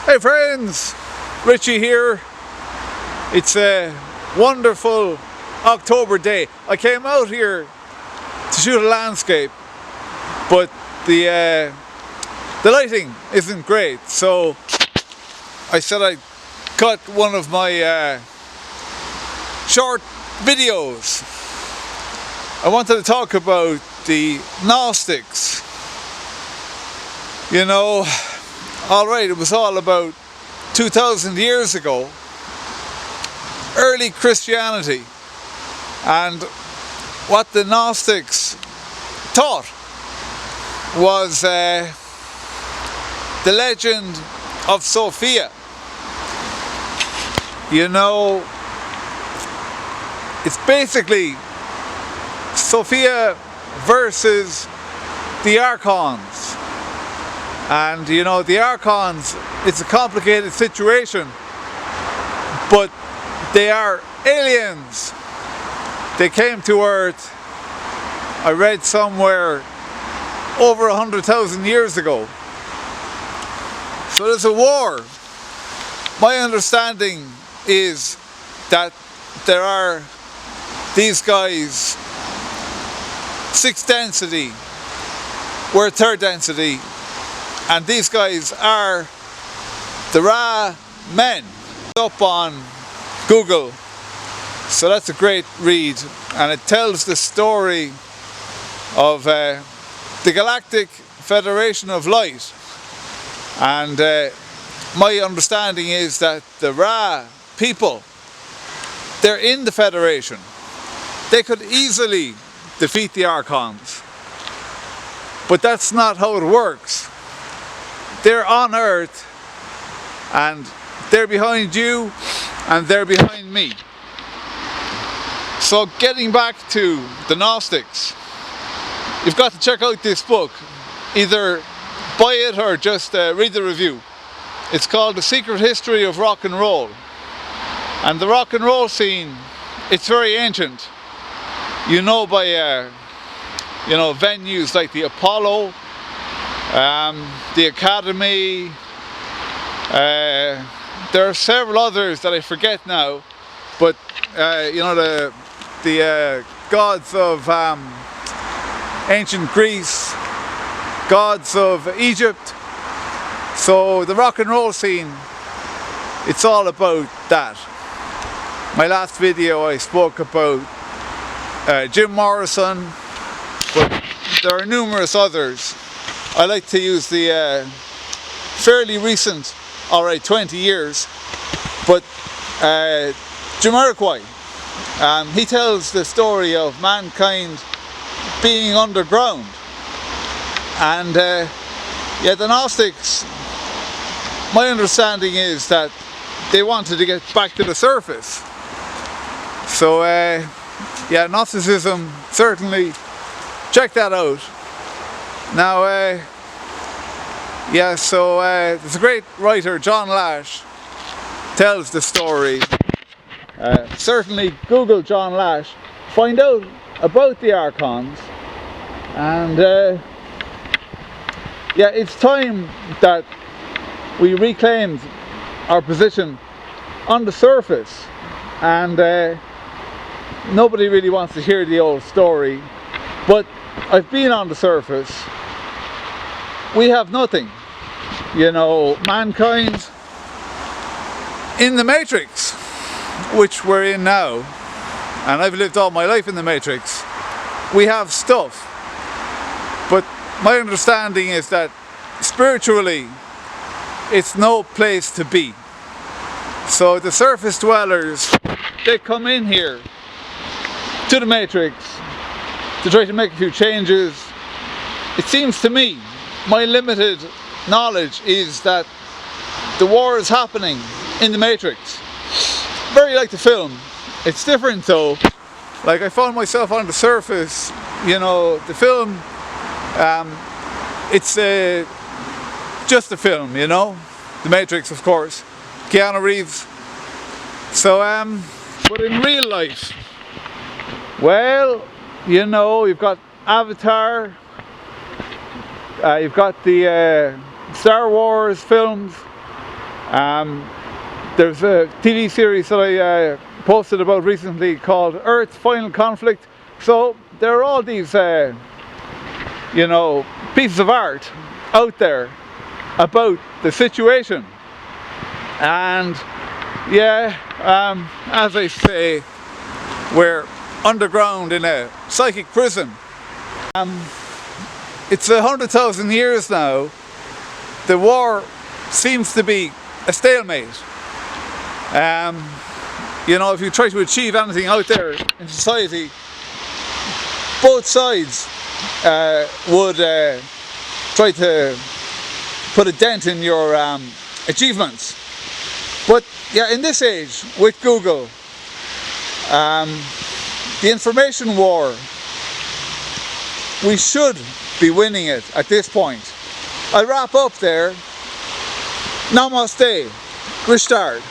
Hey friends, Richie here. It's a wonderful October day. I came out here to shoot a landscape, but the lighting isn't great, so I said I'd cut one of my short videos. I wanted to talk about the Gnostics. You know, alright, it was all about 2,000 years ago, early Christianity, and what the Gnostics taught was the legend of Sophia. You know, it's basically Sophia versus the Archons. And you know, the Archons, it's a complicated situation, but they are aliens. They came to Earth, I read somewhere, over 100,000 years ago. So there's a war. My understanding is that there are these guys, 6th density, we're 3rd density, and these guys are the Ra men. Up on Google, so that's a great read, and it tells the story of the Galactic Federation of Light. And my understanding is that the Ra people, they're in the Federation. They could easily defeat the Archons, but that's not how it works. They're on Earth, and they're behind you, and they're behind me. So getting back to the Gnostics, you've got to check out this book. Either buy it or just read the review. It's called The Secret History of Rock and Roll. And the rock and roll scene, it's very ancient. You know, by venues like the Apollo, the Academy, there are several others that I forget now, but you know, the gods of ancient Greece, gods of Egypt. So the rock and roll scene, it's all about that. My last video I spoke about Jim Morrison, but there are numerous others. I like to use the fairly recent, alright, 20 years, but Jamiroquai, he tells the story of mankind being underground. And yeah, the Gnostics, my understanding is that they wanted to get back to the surface. So yeah, Gnosticism, certainly check that out. Now yeah, so there's a great writer, John Lash, tells the story. Certainly Google John Lash, find out about the Archons, and yeah, it's time that we reclaimed our position on the surface, and nobody really wants to hear the old story, but I've been on the surface. We have nothing, you know, mankind in the Matrix, which we're in now, and I've lived all my life in the Matrix. We have stuff, but my understanding is that spiritually it's no place to be. So the surface dwellers, they come in here to the Matrix to try to make a few changes. It seems to me, my limited knowledge is that the war is happening in the Matrix. Very like the film. It's different though. Like, I found myself on the surface, you know, the film, it's just a film, you know, The Matrix, of course, Keanu Reeves. So but in real life, well, you know, you've got Avatar, you've got the Star Wars films, There's a TV series that I posted about recently called Earth's Final Conflict. So there are all these, you know, pieces of art out there about the situation. And yeah, as I say, we're underground in a psychic prison. It's 100,000 years now. The war seems to be a stalemate. You know, if you try to achieve anything out there in society, both sides would try to put a dent in your achievements. But yeah, in this age, with Google, the information war, we should be winning it at this point. I'll wrap up there. Namaste. Rishtard.